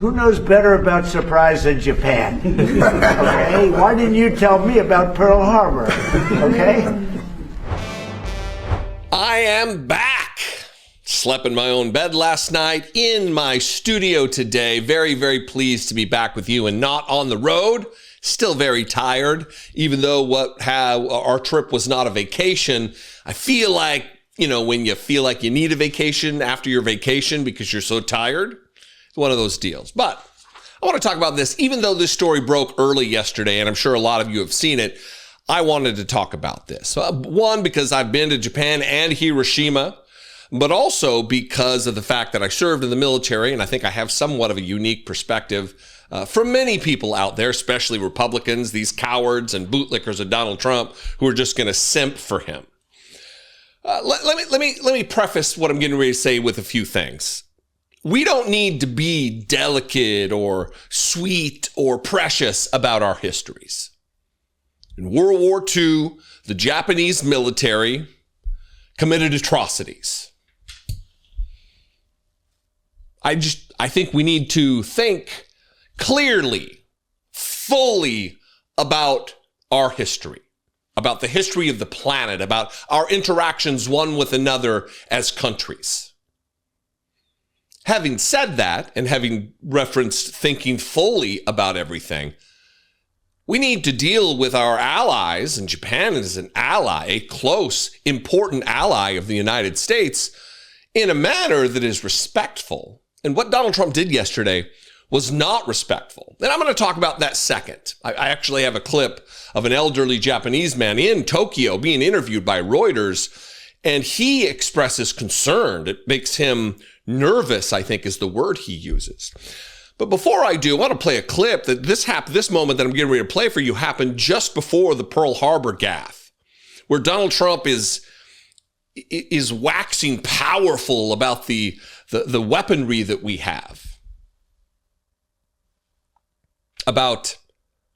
Who knows better about surprise than Japan? Okay, why didn't you tell me about Pearl Harbor? Okay? I am back. Slept in my own bed last night, in my studio today. Very, very pleased to be back with you and not on the road. Still very tired, even though our trip was not a vacation. I feel like, when you feel like you need a vacation after your vacation because you're so tired. It's one of those deals. But I want to talk about this. Even though this story broke early yesterday, and I'm sure a lot of you have seen it, I wanted to talk about this. One, because I've been to Japan and Hiroshima, but also because of the fact that I served in the military, and I think I have somewhat of a unique perspective from many people out there, especially Republicans, these cowards and bootlickers of Donald Trump who are just going to simp for him. Let me preface what I'm getting ready to say with a few things. We don't need to be delicate or sweet or precious about our histories. In World War II, the Japanese military committed atrocities. I think we need to think clearly, fully about our history, about the history of the planet, about our interactions one with another as countries. Having said that, and having referenced thinking fully about everything, we need to deal with our allies, and Japan is an ally, a close, important ally of the United States, in a manner that is respectful. And what Donald Trump did yesterday was not respectful. And I'm going to talk about that second. I actually have a clip of an elderly Japanese man in Tokyo being interviewed by Reuters, and he expresses concern. It makes him nervous, I think is the word he uses. But before I do, I want to play a clip that this moment that I'm getting ready to play for you happened just before the Pearl Harbor gaffe, where Donald Trump is waxing powerful about the weaponry that we have, about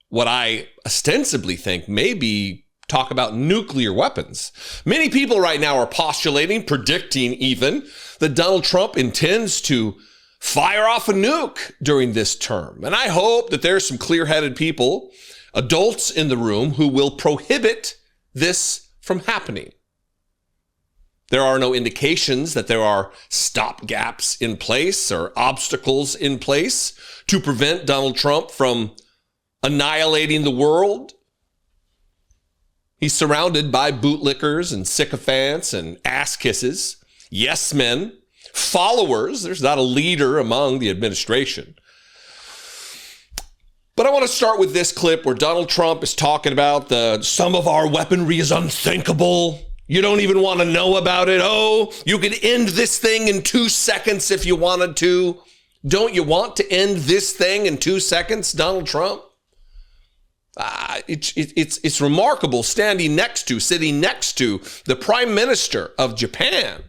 what I ostensibly think maybe talk about nuclear weapons. Many people right now are postulating, predicting even, that Donald Trump intends to fire off a nuke during this term. And I hope that there's some clear-headed people, adults in the room, who will prohibit this from happening. There are no indications that there are stopgaps in place or obstacles in place to prevent Donald Trump from annihilating the world. He's surrounded by bootlickers and sycophants and ass kisses, yes men, followers. There's not a leader among the administration. But I want to start with this clip where Donald Trump is talking about some of our weaponry is unthinkable. You don't even want to know about it. Oh, you could end this thing in 2 seconds if you wanted to. Don't you want to end this thing in 2 seconds, Donald Trump? It's remarkable sitting next to the Prime Minister of Japan,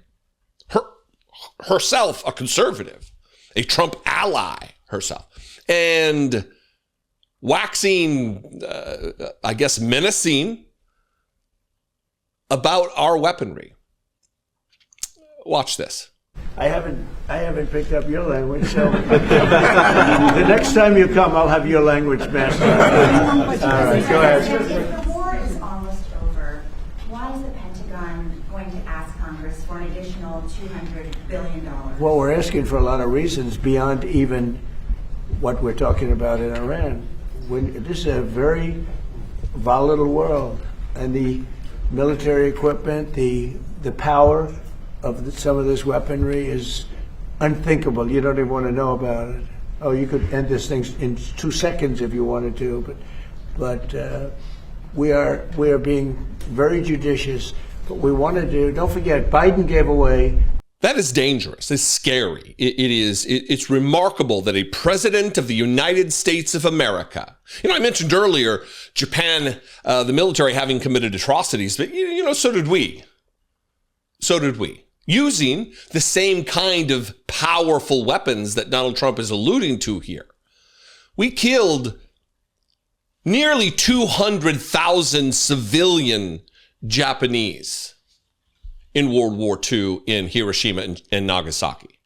herself a conservative, a Trump ally herself, and waxing, menacing about our weaponry. Watch this. I haven't picked up your language, so the next time you come, I'll have your language mastered. All right, go ahead. If the war is almost over, why is the Pentagon going to ask Congress for an additional $200 billion? Well, we're asking for a lot of reasons beyond even what we're talking about in Iran. This is a very volatile world, and the military equipment, the power of some of this weaponry is unthinkable. You don't even want to know about it. Oh, you could end this thing in 2 seconds if you wanted to, but we are being very judicious. But we want to do. Don't forget, Biden gave away. That is dangerous. It's scary. It's remarkable that a president of the United States of America, I mentioned earlier Japan, the military having committed atrocities, but so did we. So did we. Using the same kind of powerful weapons that Donald Trump is alluding to here. We killed nearly 200,000 civilian Japanese in World War II in Hiroshima and Nagasaki.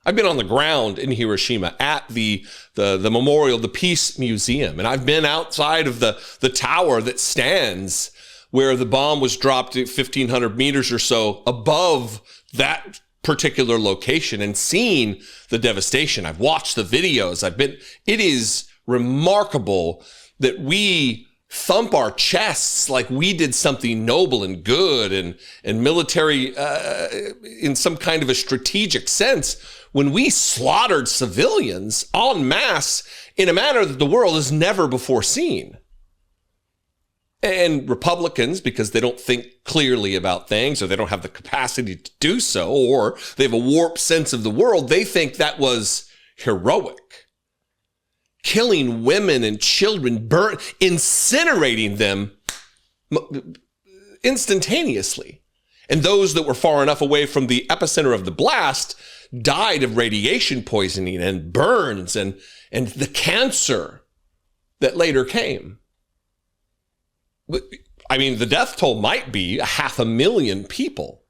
I've been on the ground in Hiroshima at the memorial, the Peace Museum, and I've been outside of the tower that stands where the bomb was dropped at 1,500 meters or so above that particular location and seen the devastation. I've watched the videos. It is remarkable that we thump our chests like we did something noble and good and military in some kind of a strategic sense when we slaughtered civilians en masse in a manner that the world has never before seen. And Republicans, because they don't think clearly about things, or they don't have the capacity to do so, or they have a warped sense of the world, they think that was heroic. Killing women and children, incinerating them instantaneously. And those that were far enough away from the epicenter of the blast died of radiation poisoning and burns and the cancer that later came. I mean, the death toll might be 500,000 people.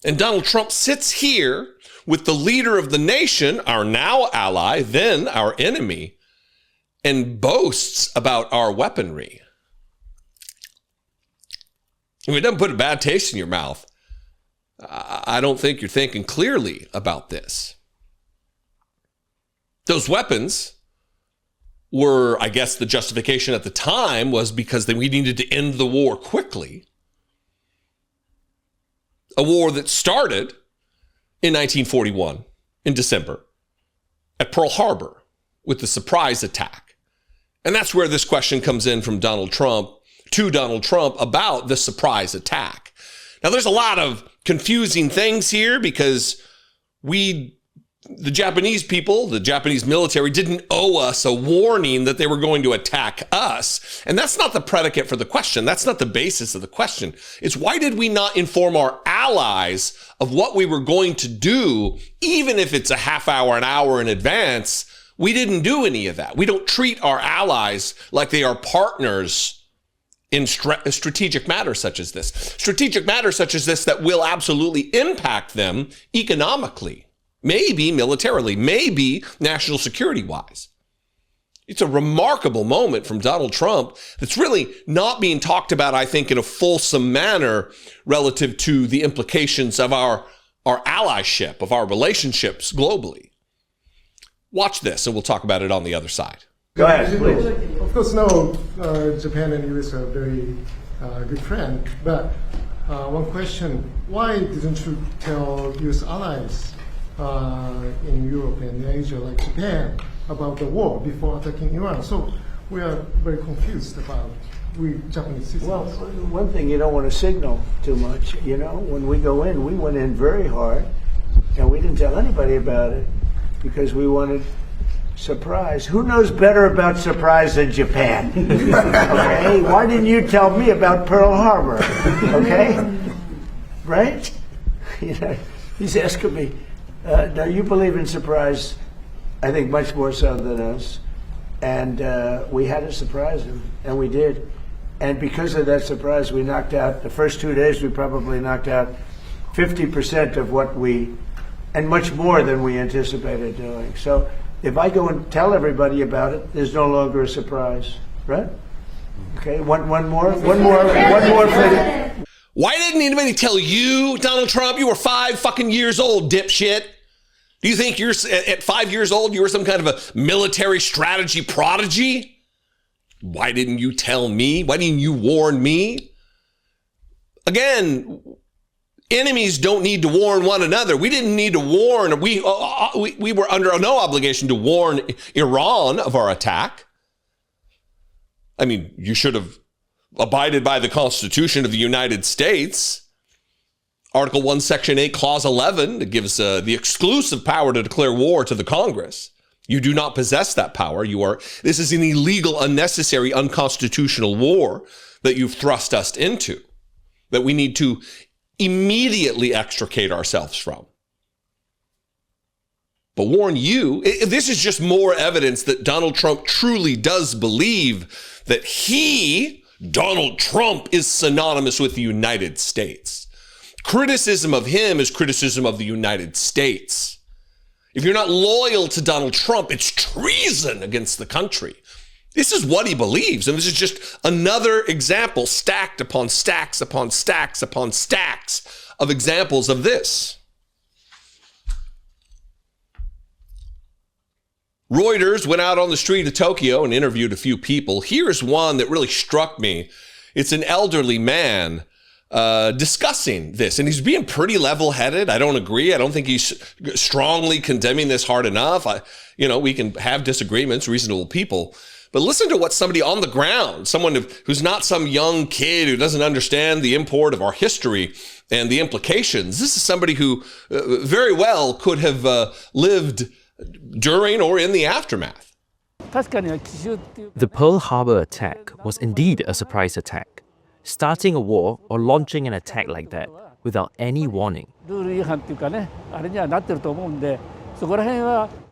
And Donald Trump sits here with the leader of the nation, our now ally, then our enemy, and boasts about our weaponry. If it doesn't put a bad taste in your mouth, I don't think you're thinking clearly about this. Those weapons were, I guess the justification at the time was because we needed to end the war quickly. A war that started in 1941, in December, at Pearl Harbor with the surprise attack. And that's where this question comes in from Donald Trump to Donald Trump about the surprise attack. Now, there's a lot of confusing things here because the Japanese people, the Japanese military didn't owe us a warning that they were going to attack us. And that's not the predicate for the question. That's not the basis of the question. It's why did we not inform our allies of what we were going to do, even if it's a half hour, an hour in advance? We didn't do any of that. We don't treat our allies like they are partners in strategic matters such as this. Strategic matters such as this that will absolutely impact them economically, maybe militarily, maybe national security-wise. It's a remarkable moment from Donald Trump that's really not being talked about, I think, in a fulsome manner relative to the implications of our allyship, of our relationships globally. Watch this, and we'll talk about it on the other side. Go ahead, please. Of course, no, Japan and US are very good friends. But one question, why didn't you tell US allies in Europe and Asia, like Japan, about the war before attacking Iran? So we are very confused about we Japanese citizens. Well, one thing, you don't want to signal too much. You know, when we go in, we went in very hard, and we didn't tell anybody about it because we wanted surprise. Who knows better about surprise than Japan? Okay? Why didn't you tell me about Pearl Harbor? Okay? Right? You know, he's asking me. Now, you believe in surprise, I think, much more so than us. And we had to surprise him, and we did. And because of that surprise, we knocked out, the first 2 days, we probably knocked out 50% of what and much more than we anticipated doing. So if I go and tell everybody about it, there's no longer a surprise, right? Okay, one more, please. Why didn't anybody tell you, Donald Trump? You were 5 fucking years old, dipshit. Do you think you're at 5 years old, you were some kind of a military strategy prodigy? Why didn't you tell me? Why didn't you warn me? Again, enemies don't need to warn one another. We didn't need to warn. We were under no obligation to warn Iran of our attack. I mean, you should have abided by the Constitution of the United States. Article 1, Section 8, Clause 11, that gives the exclusive power to declare war to the Congress. You do not possess that power. This is an illegal, unnecessary, unconstitutional war that you've thrust us into, that we need to immediately extricate ourselves from. But warn you, this is just more evidence that Donald Trump truly does believe that Donald Trump, is synonymous with the United States. Criticism of him is criticism of the United States. If you're not loyal to Donald Trump, it's treason against the country. This is what he believes. And this is just another example, stacked upon stacks upon stacks upon stacks of examples of this. Reuters went out on the street of Tokyo and interviewed a few people. Here's one that really struck me. It's an elderly man discussing this, and he's being pretty level-headed. I don't agree. I don't think he's strongly condemning this hard enough. We can have disagreements, reasonable people. But listen to what somebody on the ground, someone who's not some young kid who doesn't understand the import of our history and the implications. This is somebody who very well could have lived during or in the aftermath. The Pearl Harbor attack was indeed a surprise attack. Starting a war or launching an attack like that without any warning.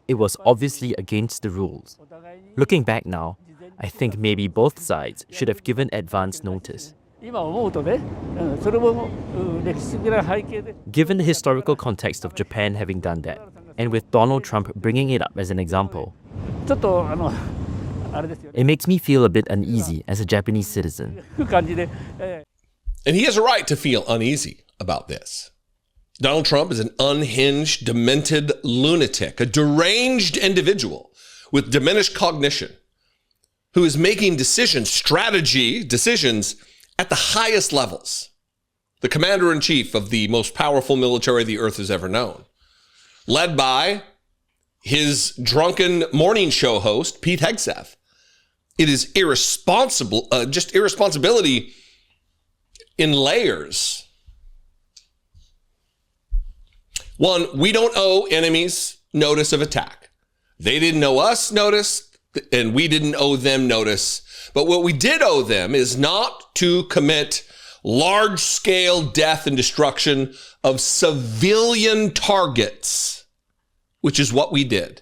It was obviously against the rules. Looking back now, I think maybe both sides should have given advance notice. Given the historical context of Japan having done that, and with Donald Trump bringing it up as an example, it makes me feel a bit uneasy as a Japanese citizen. And he has a right to feel uneasy about this. Donald Trump is an unhinged, demented lunatic, a deranged individual with diminished cognition who is making decisions at the highest levels. The commander-in-chief of the most powerful military the earth has ever known, led by his drunken morning show host, Pete Hegseth. It is irresponsible, just irresponsibility in layers. One, we don't owe enemies notice of attack. They didn't owe us notice, and we didn't owe them notice. But what we did owe them is not to commit large-scale death and destruction of civilian targets, which is what we did.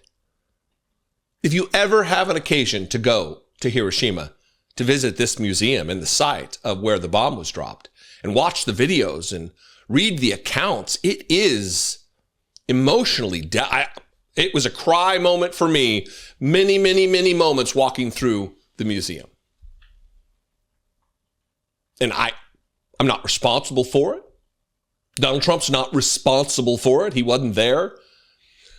If you ever have an occasion to go to Hiroshima, to visit this museum and the site of where the bomb was dropped, and watch the videos and read the accounts, it is emotionally, it was a cry moment for me, many, many, many moments walking through the museum. And I'm not responsible for it. Donald Trump's not responsible for it. He wasn't there.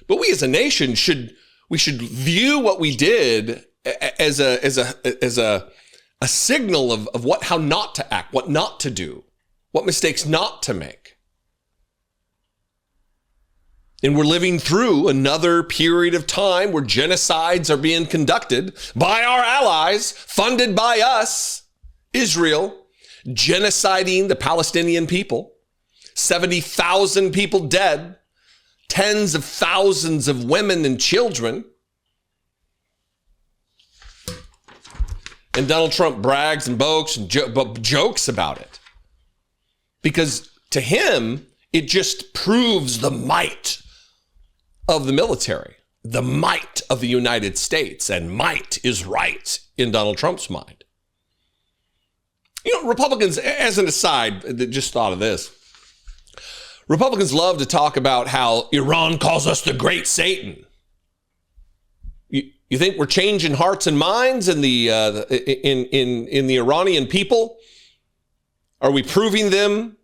But we as a nation should view what we did as a signal of how not to act, what not to do, what mistakes not to make. And we're living through another period of time where genocides are being conducted by our allies, funded by us, Israel, genociding the Palestinian people. 70,000 people dead, tens of thousands of women and children. And Donald Trump brags and boasts and jokes about it. Because to him, it just proves the might of the military, the might of the United States, and might is right in Donald Trump's mind. You know, Republicans, as an aside, just thought of this. Republicans love to talk about how Iran calls us the great Satan. You think we're changing hearts and minds in the Iranian people? Are we proving them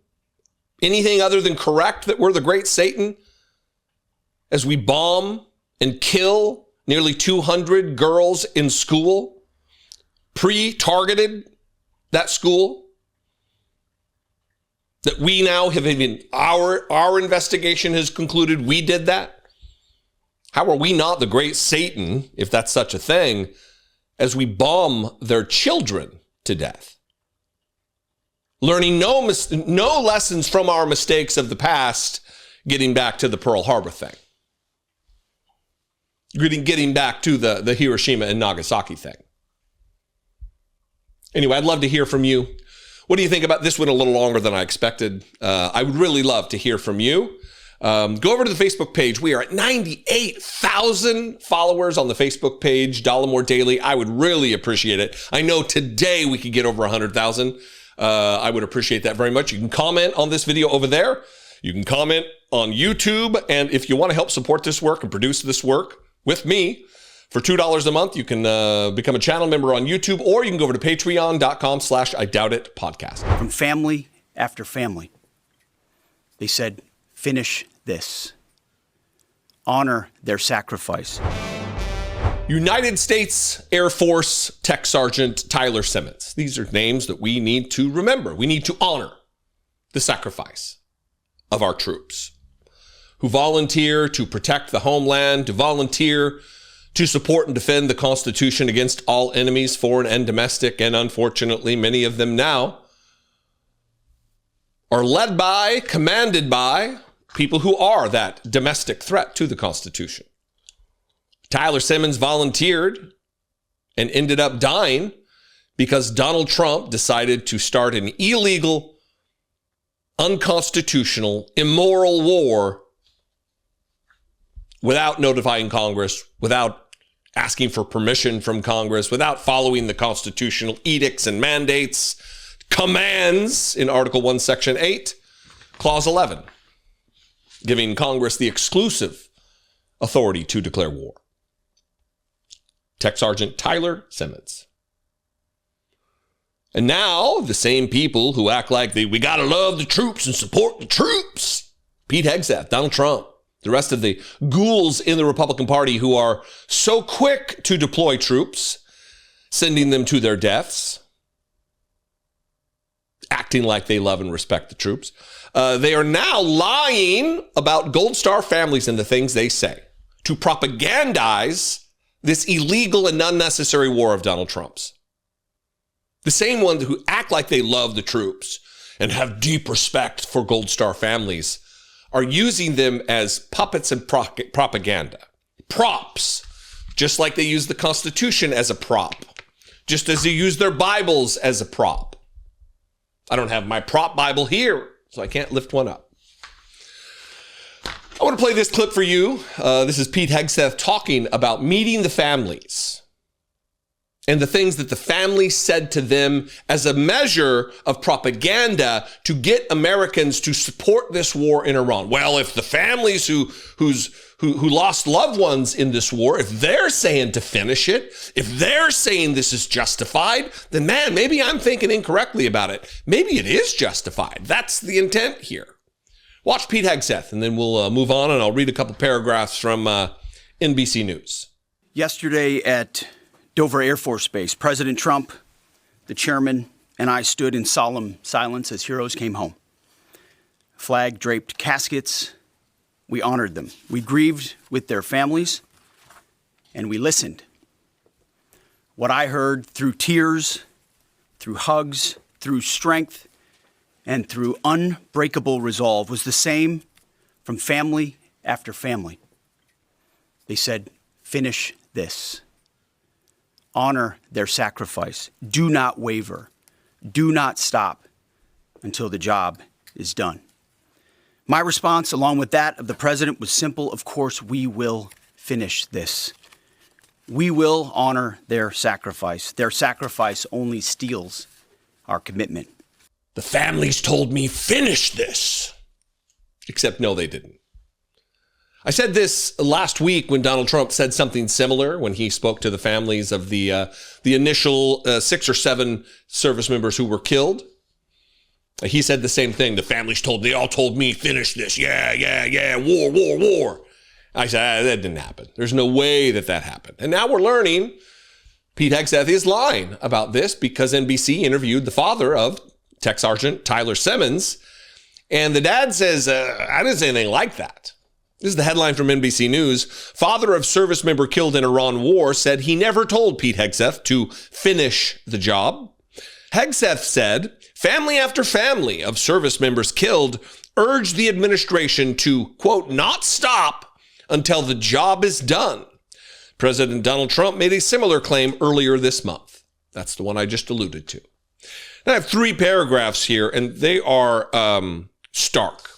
anything other than correct that we're the great Satan? As we bomb and kill nearly 200 girls in school, pre-targeted that school, that we now have even, our investigation has concluded we did that. How are we not the great Satan, if that's such a thing, as we bomb their children to death? Learning no lessons from our mistakes of the past, getting back to the Pearl Harbor thing. Getting back to the Hiroshima and Nagasaki thing. Anyway, I'd love to hear from you. What do you think about this one? A little longer than I expected. I would really love to hear from you. Go over to the Facebook page. We are at 98,000 followers on the Facebook page, Dollemore Daily. I would really appreciate it. I know today we could get over 100,000. I would appreciate that very much. You can comment on this video over there. You can comment on YouTube. And if you want to help support this work and produce this work with me, for $2 a month, you can become a channel member on YouTube, or you can go over to patreon.com/IDoubtIt podcast. From family after family, they said, finish this. Honor their sacrifice. United States Air Force Tech Sergeant Tyler Simmons. These are names that we need to remember. We need to honor the sacrifice of our troops who volunteer to protect the homeland, to volunteer to support and defend the Constitution against all enemies, foreign and domestic, and unfortunately, many of them now are led by, commanded by people who are that domestic threat to the Constitution. Tyler Simmons volunteered and ended up dying because Donald Trump decided to start an illegal, unconstitutional, immoral war without notifying Congress, without asking for permission from Congress, without following the constitutional edicts and mandates, commands in Article 1, Section 8, Clause 11, giving Congress the exclusive authority to declare war. Tech Sergeant Tyler Simmons. And now the same people who act like we got to love the troops and support the troops, Pete Hegseth, Donald Trump, the rest of the ghouls in the Republican Party who are so quick to deploy troops, sending them to their deaths, acting like they love and respect the troops. They are now lying about Gold Star families and the things they say to propagandize this illegal and unnecessary war of Donald Trump's. The same ones who act like they love the troops and have deep respect for Gold Star families are using them as puppets and propaganda. Props, just like they use the Constitution as a prop, just as they use their Bibles as a prop. I don't have my prop Bible here, so I can't lift one up. I want to play this clip for you. This is Pete Hegseth talking about meeting the families and the things that the families said to them as a measure of propaganda to get Americans to support this war in Iran. Well, if the families who lost loved ones in this war, if they're saying to finish it, if they're saying this is justified, then man, maybe I'm thinking incorrectly about it. Maybe it is justified. That's the intent here. Watch Pete Hegseth, and then we'll move on, and I'll read a couple paragraphs from NBC News. Yesterday at Dover Air Force Base, President Trump, the chairman, and I stood in solemn silence as heroes came home. Flag-draped caskets, we honored them. We grieved with their families, and we listened. What I heard through tears, through hugs, through strength, and through unbreakable resolve was the same from family after family. They said, finish this. Honor their sacrifice. Do not waver. Do not stop until the job is done. My response, along with that of the president, was simple. Of course, we will finish this. We will honor their sacrifice. Their sacrifice only steals our commitment. The families told me, finish this. Except no, they didn't. I said this last week when Donald Trump said something similar when he spoke to the families of the initial 6 or 7 service members who were killed. He said the same thing. The families they all told me, finish this. Yeah, war. I said, that didn't happen. There's no way that happened. And now we're learning Pete Hegseth is lying about this because NBC interviewed the father of Tech Sergeant Tyler Simmons. And the dad says, I didn't say anything like that. This is the headline from NBC News. Father of service member killed in Iran war said he never told Pete Hegseth to finish the job. Hegseth said, family after family of service members killed urged the administration to, quote, not stop until the job is done. President Donald Trump made a similar claim earlier this month. That's the one I just alluded to. I have 3 paragraphs here, and they are stark.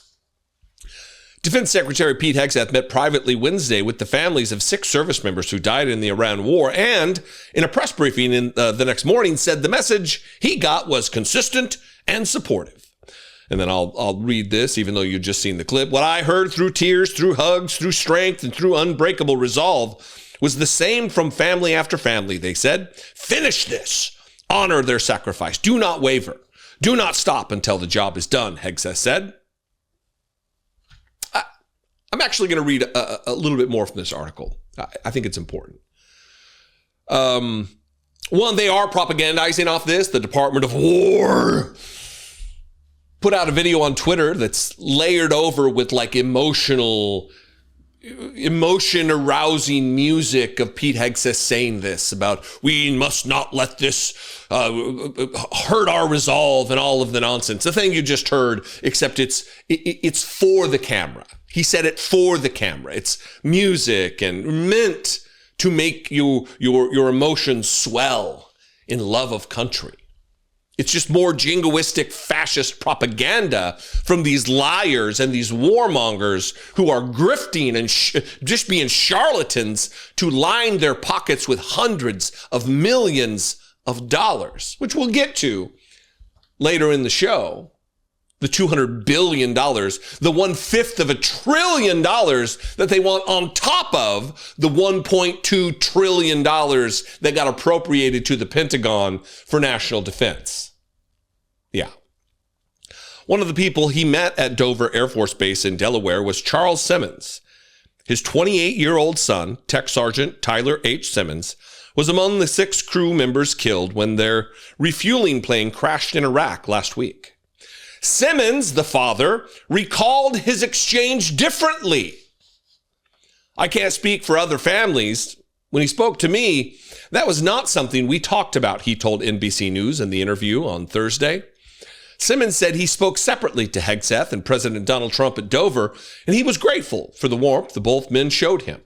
Defense Secretary Pete Hegseth met privately Wednesday with the families of 6 service members who died in the Iran war, and in a press briefing the next morning said the message he got was consistent and supportive. And then I'll read this, even though you've just seen the clip. What I heard through tears, through hugs, through strength, and through unbreakable resolve was the same from family after family. They said, finish this. Honor their sacrifice. Do not waver. Do not stop until the job is done, Hegseth said. I'm actually going to read a little bit more from this article. I think it's important. One, they are propagandizing off this. The Department of War put out a video on Twitter that's layered over with like emotion-arousing music of Pete Hegseth saying this about we must not let this hurt our resolve and all of the nonsense. The thing you just heard, except it's for the camera. He said it for the camera. It's music and meant to make your emotions swell in love of country. It's just more jingoistic fascist propaganda from these liars and these warmongers who are grifting and just being charlatans to line their pockets with hundreds of millions of dollars, which we'll get to later in the show. The $200 billion, the 1/5 of $1 trillion that they want on top of the $1.2 trillion that got appropriated to the Pentagon for national defense. Yeah. One of the people he met at Dover Air Force Base in Delaware was Charles Simmons. His 28-year-old son, Tech Sergeant Tyler H. Simmons, was among the 6 crew members killed when their refueling plane crashed in Iraq last week. Simmons, the father, recalled his exchange differently. I can't speak for other families. When he spoke to me, that was not something we talked about, he told NBC News in the interview on Thursday. Simmons said he spoke separately to Hegseth and President Donald Trump at Dover, and he was grateful for the warmth the both men showed him.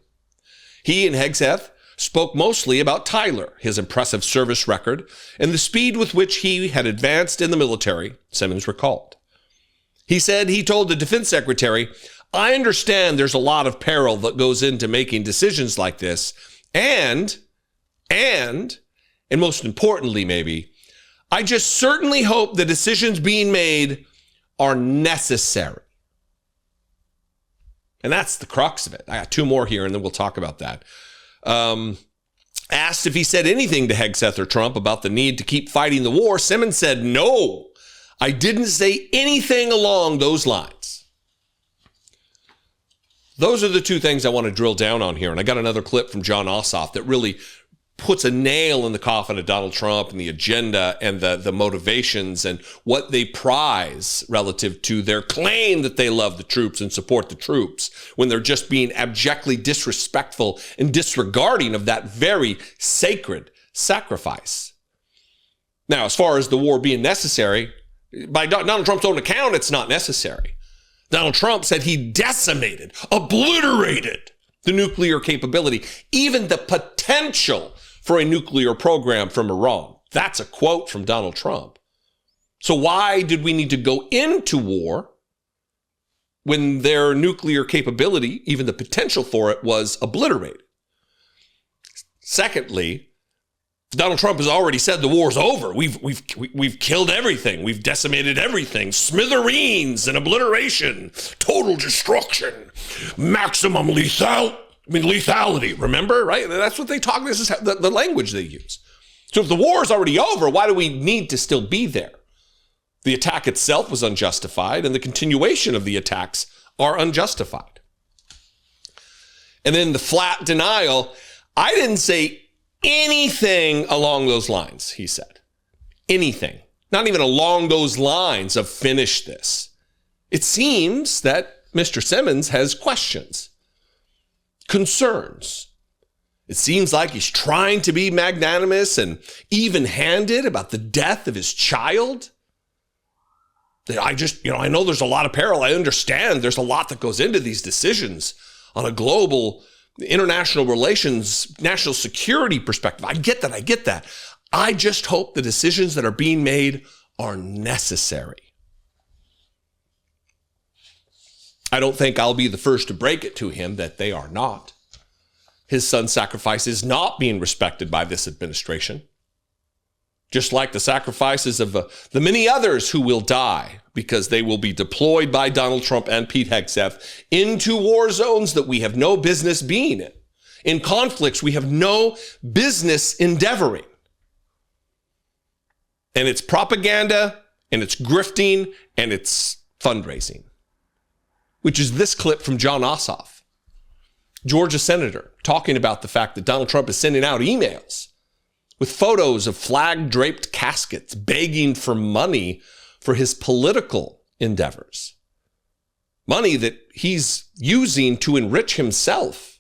He and Hegseth spoke mostly about Tyler, his impressive service record, and the speed with which he had advanced in the military, Simmons recalled. He said he told the defense secretary, I understand there's a lot of peril that goes into making decisions like this, and most importantly maybe, I just certainly hope the decisions being made are necessary. And that's the crux of it. I got 2 more here, and then we'll talk about that. Asked if he said anything to Hegseth or Trump about the need to keep fighting the war, Simmons said, no, I didn't say anything along those lines. Those are the 2 things I want to drill down on here. And I got another clip from John Ossoff that really puts a nail in the coffin of Donald Trump and the agenda and the motivations and what they prize relative to their claim that they love the troops and support the troops when they're just being abjectly disrespectful and disregarding of that very sacred sacrifice. Now, as far as the war being necessary, by Donald Trump's own account, it's not necessary. Donald Trump said he decimated, obliterated the nuclear capability, even the potential for a nuclear program from Iran. That's a quote from Donald Trump. So why did we need to go into war when their nuclear capability, even the potential for it, was obliterated? Secondly, Donald Trump has already said the war's over. We've killed everything. We've decimated everything. Smithereens and obliteration, total destruction, maximum lethality. Remember, right? That's what they talk. This is the language they use. So if the war is already over, why do we need to still be there? The attack itself was unjustified, and the continuation of the attacks are unjustified. And then the flat denial. I didn't say anything along those lines, he said. Anything. Not even along those lines of finish this. It seems that Mr. Simmons has questions, concerns. It seems like he's trying to be magnanimous and even-handed about the death of his child. That I know there's a lot of peril. I understand there's a lot that goes into these decisions on a global international relations, national security perspective. I get that. I just hope the decisions that are being made are necessary. I don't think I'll be the first to break it to him that they are not. His son's sacrifice is not being respected by this administration. just like the sacrifices of the many others who will die because they will be deployed by Donald Trump and Pete Hegseth into war zones that we have no business being in conflicts we have no business endeavoring. And it's propaganda, and it's grifting, and it's fundraising, which is this clip from Jon Ossoff, Georgia senator, talking about the fact that Donald Trump is sending out emails with photos of flag-draped caskets begging for money for his political endeavors. Money that he's using to enrich himself.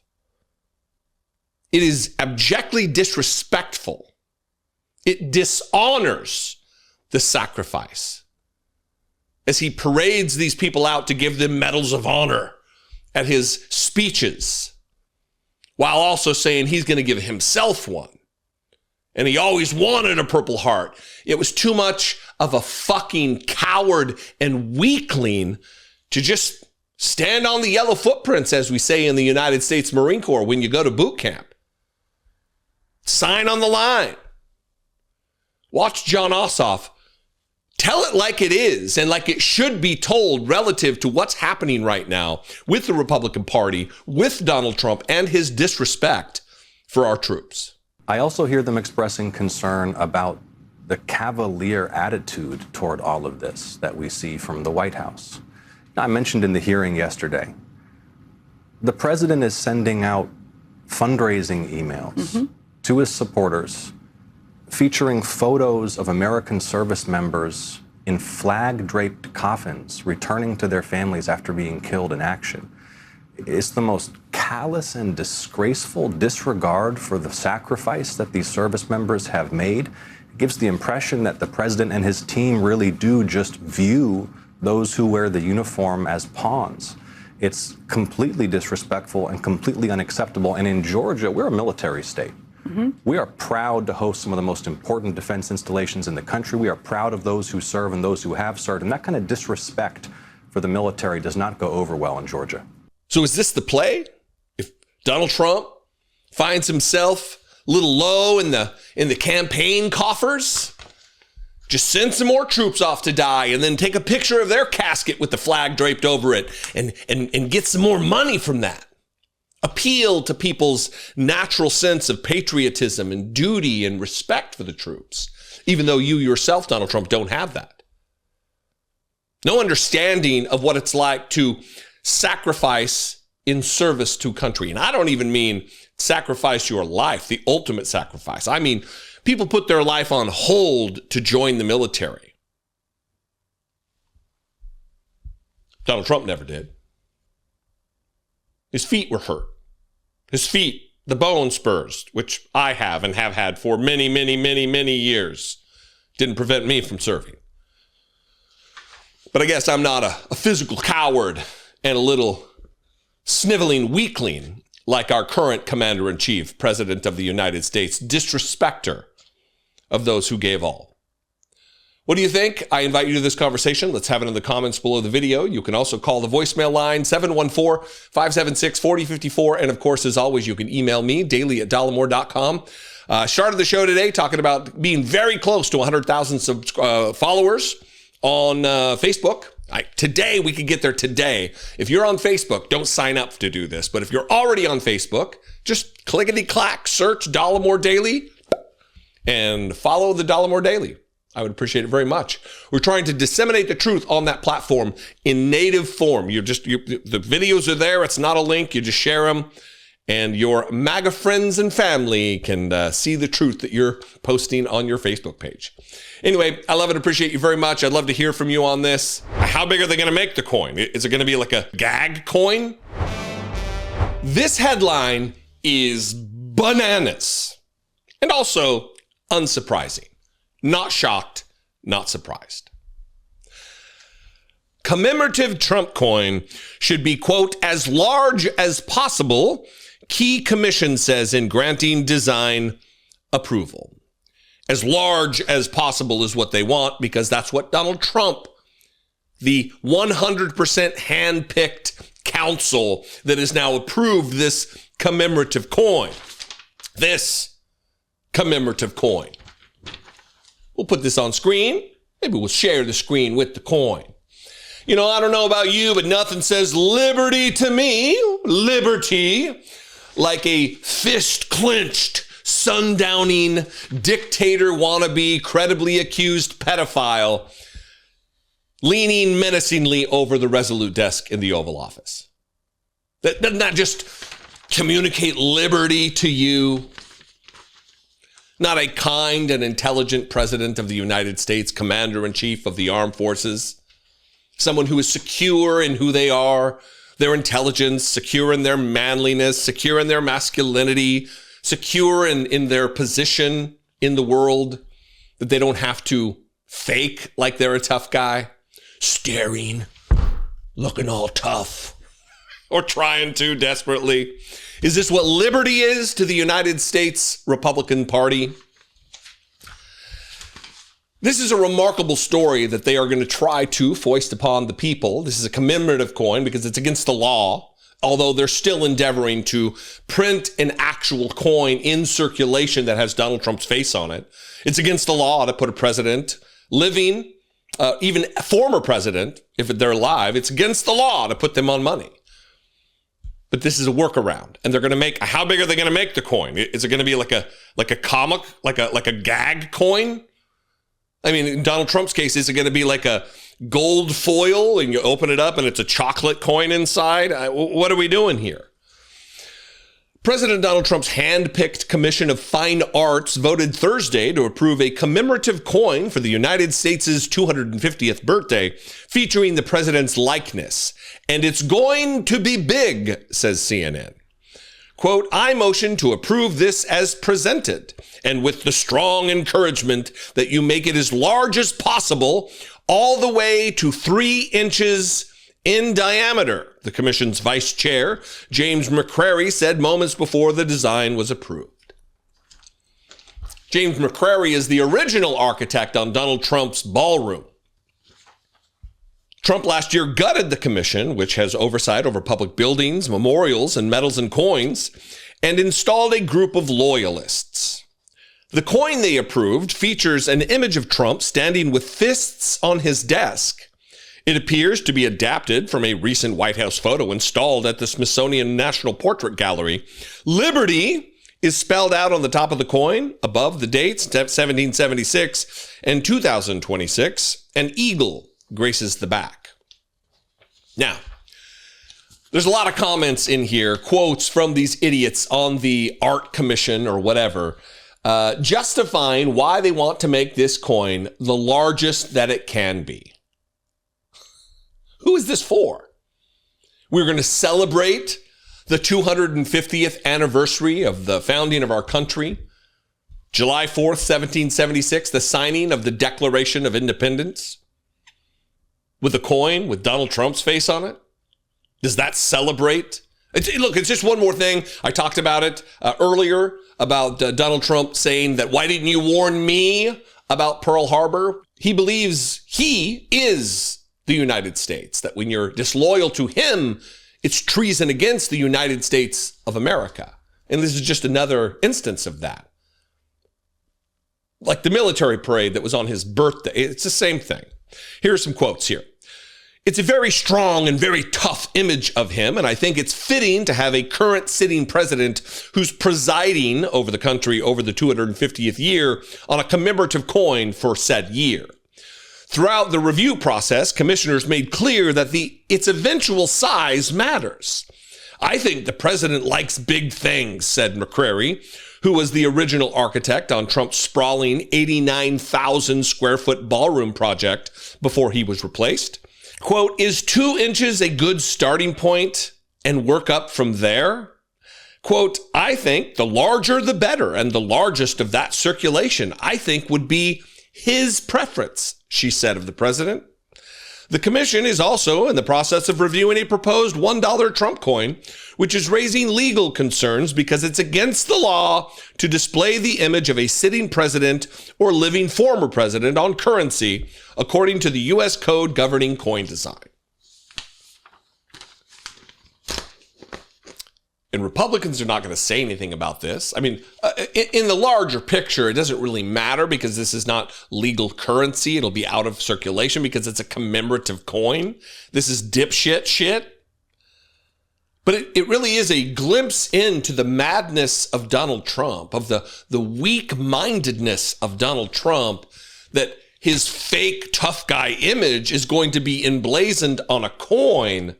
It is abjectly disrespectful. It dishonors the sacrifice as he parades these people out to give them medals of honor at his speeches, while also saying he's going to give himself one. And he always wanted a Purple Heart. It was too much of a fucking coward and weakling to just stand on the yellow footprints, as we say in the United States Marine Corps when you go to boot camp. Sign on the line. Watch Jon Ossoff tell it like it is and like it should be told relative to what's happening right now with the Republican Party, with Donald Trump, and his disrespect for our troops. I also hear them expressing concern about the cavalier attitude toward all of this that we see from the White House. Now, I mentioned in the hearing yesterday, the president is sending out fundraising emails to his supporters featuring photos of American service members in flag-draped coffins returning to their families after being killed in action. It's the most callous and disgraceful disregard for the sacrifice that these service members have made. It gives the impression that the president and his team really do just view those who wear the uniform as pawns. It's completely disrespectful and completely unacceptable. And in Georgia, we're a military state. We are proud to host some of the most important defense installations in the country. We are proud of those who serve and those who have served. And that kind of disrespect for the military does not go over well in Georgia. So is this the play? If Donald Trump finds himself a little low in the campaign coffers, just send some more troops off to die and then take a picture of their casket with the flag draped over it and get some more money from that. Appeal to people's natural sense of patriotism and duty and respect for the troops, even though you yourself, Donald Trump, don't have that. No understanding of what it's like to sacrifice in service to country. And I don't even mean sacrifice your life, the ultimate sacrifice. I mean, people put their life on hold to join the military. Donald Trump never did. His feet were hurt. His feet, the bone spurs, which I have and have had for many, many, many, many years, didn't prevent me from serving. But I guess I'm not a physical coward and a little sniveling weakling like our current commander-in-chief, President of the United States, disrespecter of those who gave all. What do you think? I invite you to this conversation. Let's have it in the comments below the video. You can also call the voicemail line, 714-576-4054. And of course, as always, you can email me, daily@dollemore.com. Started the show today talking about being very close to 100,000 followers on Facebook. Today, we could get there today. If you're on Facebook, don't sign up to do this. But if you're already on Facebook, just clickety-clack, search Dollemore Daily and follow the Dollemore Daily. I would appreciate it very much. We're trying to disseminate the truth on that platform in native form. The videos are there. It's not a link. You just share them. And your MAGA friends and family can see the truth that you're posting on your Facebook page. Anyway, I love and appreciate you very much. I'd love to hear from you on this. How big are they going to make the coin? Is it going to be like a gag coin? This headline is bananas and also unsurprising. Not shocked, not surprised. Commemorative Trump coin should be, quote, as large as possible, key commission says in granting design approval. As large as possible is what they want because that's what Donald Trump, the 100% hand-picked council that has now approved this commemorative coin. This commemorative coin. We'll put this on screen. Maybe we'll share the screen with the coin. You know, I don't know about you, but nothing says liberty to me, liberty, like a fist-clenched, sundowning, dictator wannabe, credibly accused pedophile leaning menacingly over the Resolute desk in the Oval Office. Doesn't that just communicate liberty to you? Not a kind and intelligent president of the United States, commander-in-chief of the armed forces. Someone who is secure in who they are, their intelligence, secure in their manliness, secure in their masculinity, secure in their position in the world, that they don't have to fake like they're a tough guy, staring, looking all tough, or trying to desperately. Is this what liberty is to the United States Republican Party? This is a remarkable story that they are going to try to foist upon the people. This is a commemorative coin because it's against the law, although they're still endeavoring to print an actual coin in circulation that has Donald Trump's face on it. It's against the law to put a president, living, even a former president, if they're alive, it's against the law to put them on money. But this is a workaround, and they're going to make. How big are they going to make the coin? Is it going to be like a comic, like a gag coin? I mean, in Donald Trump's case, is it going to be like a gold foil and you open it up and it's a chocolate coin inside? What are we doing here? President Donald Trump's hand-picked Commission of Fine Arts voted Thursday to approve a commemorative coin for the United States' 250th birthday featuring the president's likeness. And it's going to be big, says CNN. Quote, I motion to approve this as presented and with the strong encouragement that you make it as large as possible, all the way to 3 inches in diameter, the commission's vice chair, James McCrary, said moments before the design was approved. James McCrary is the original architect on Donald Trump's ballroom. Trump last year gutted the commission, which has oversight over public buildings, memorials, and medals and coins, and installed a group of loyalists. The coin they approved features an image of Trump standing with fists on his desk. It appears to be adapted from a recent White House photo installed at the Smithsonian National Portrait Gallery. Liberty is spelled out on the top of the coin, above the dates, 1776 and 2026. An eagle graces the back. Now, there's a lot of comments in here, quotes from these idiots on the art commission or whatever, justifying why they want to make this coin the largest that it can be. Who is this for? We're going to celebrate the 250th anniversary of the founding of our country, July 4th, 1776, the signing of the Declaration of Independence, with a coin with Donald Trump's face on it? Does that celebrate? Look, it's just one more thing. I talked about it earlier about Donald Trump saying that, why didn't you warn me about Pearl Harbor? He believes he is the United States, that when you're disloyal to him, it's treason against the United States of America. And this is just another instance of that. Like the military parade that was on his birthday, it's the same thing. Here are some quotes here. It's a very strong and very tough image of him, and I think it's fitting to have a current sitting president who's presiding over the country over the 250th year on a commemorative coin for said year. Throughout the review process, commissioners made clear that its eventual size matters. I think the president likes big things, said McCrary, who was the original architect on Trump's sprawling 89,000 square foot ballroom project before he was replaced. Quote, is 2 inches a good starting point and work up from there? Quote, I think the larger the better, and the largest of that circulation, I think, would be his preference, she said of the president. The commission is also in the process of reviewing a proposed $1 Trump coin, which is raising legal concerns because it's against the law to display the image of a sitting president or living former president on currency, according to the U.S. code governing coin design. And Republicans are not going to say anything about this. I mean, in the larger picture, it doesn't really matter because this is not legal currency. It'll be out of circulation because it's a commemorative coin. This is dipshit shit. But it really is a glimpse into the madness of Donald Trump, of the weak-mindedness of Donald Trump, that his fake tough guy image is going to be emblazoned on a coin.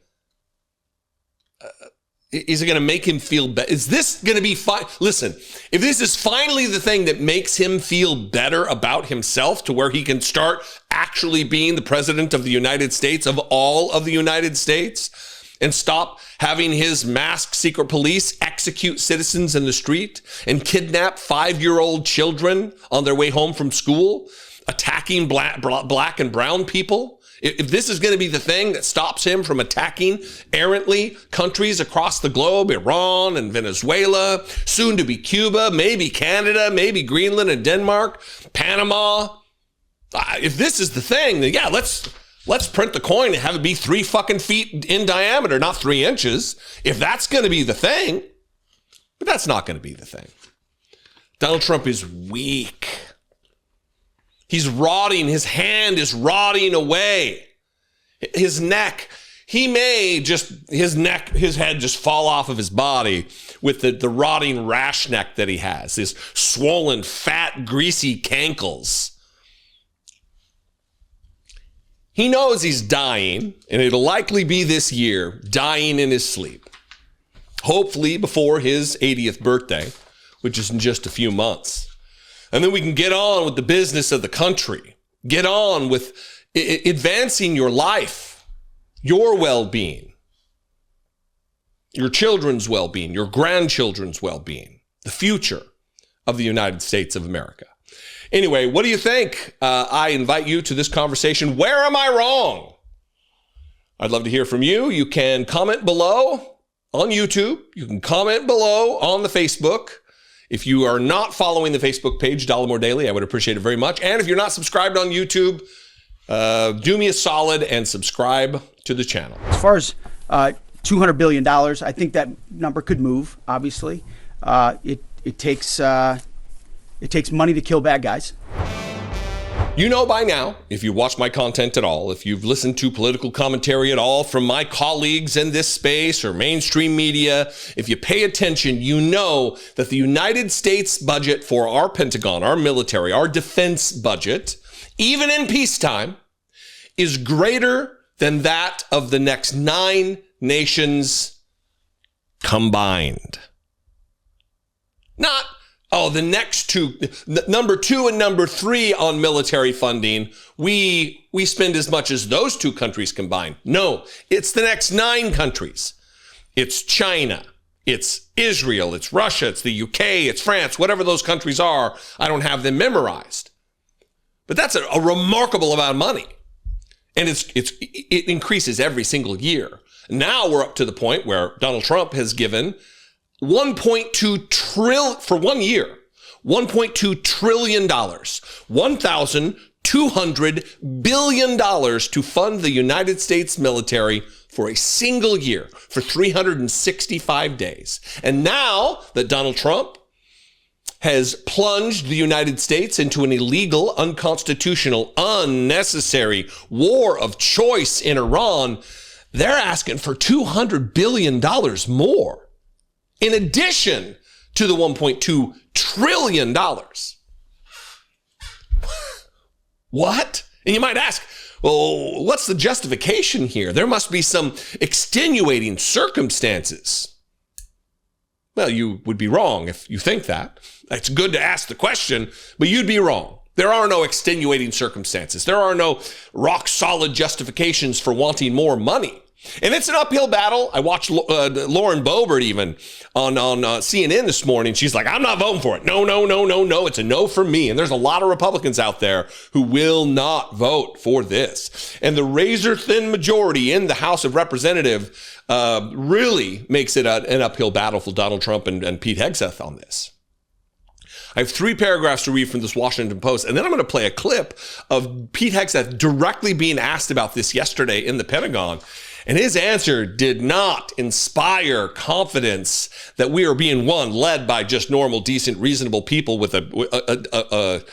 Is it going to make him feel better? Is this going to be fine? Listen, if this is finally the thing that makes him feel better about himself to where he can start actually being the president of the United States, of all of the United States, and stop having his masked secret police execute citizens in the street and kidnap 5-year-old children on their way home from school, attacking black and brown people, if this is going to be the thing that stops him from attacking errantly countries across the globe, Iran and Venezuela, soon to be Cuba, maybe Canada, maybe Greenland and Denmark, Panama, if this is the thing, then yeah, let's print the coin and have it be 3 fucking feet in diameter, not 3 inches. If that's going to be the thing, but that's not going to be the thing. Donald Trump is weak. He's rotting. His hand is rotting away. His neck, his head just fall off of his body with the rotting rash neck that he has, his swollen, fat, greasy cankles. He knows he's dying, and it'll likely be this year, dying in his sleep. Hopefully before his 80th birthday, which is in just a few months. And then we can get on with the business of the country. Get on with advancing your life, your well-being, your children's well-being, your grandchildren's well-being, the future of the United States of America. Anyway, what do you think? I invite you to this conversation. Where am I wrong? I'd love to hear from you. You can comment below on YouTube. You can comment below on the Facebook. If you are not following the Facebook page, Dollemore Daily, I would appreciate it very much. And if you're not subscribed on YouTube, do me a solid and subscribe to the channel. As far as $200 billion, I think that number could move, obviously. It takes money to kill bad guys. You know by now, if you watch my content at all, if you've listened to political commentary at all from my colleagues in this space or mainstream media, if you pay attention, you know that the United States budget for our Pentagon, our military, our defense budget, even in peacetime, is greater than that of the next 9 nations combined. Not the next 2, number 2 and number 3 on military funding, we spend as much as those 2 countries combined. No, it's the next 9 countries. It's China, it's Israel, it's Russia, it's the UK, it's France, whatever those countries are. I don't have them memorized. But that's a remarkable amount of money. And it increases every single year. Now we're up to the point where Donald Trump has given $1.2 trillion for 1 year, $1.2 trillion, $1,200 billion to fund the United States military for a single year, for 365 days. And now that Donald Trump has plunged the United States into an illegal, unconstitutional, unnecessary war of choice in Iran, they're asking for $200 billion more. In addition to the $1.2 trillion. What? And you might ask, well, what's the justification here? There must be some extenuating circumstances. Well, you would be wrong if you think that. It's good to ask the question, but you'd be wrong. There are no extenuating circumstances. There are no rock-solid justifications for wanting more money. And it's an uphill battle. I watched Lauren Boebert even on CNN this morning. She's like, I'm not voting for it. No. It's a no from me. And there's a lot of Republicans out there who will not vote for this. And the razor-thin majority in the House of Representatives really makes it an uphill battle for Donald Trump and Pete Hegseth on this. I have 3 paragraphs to read from this Washington Post, and then I'm going to play a clip of Pete Hegseth directly being asked about this yesterday in the Pentagon. And his answer did not inspire confidence that we are being, one, led by just normal, decent, reasonable people with a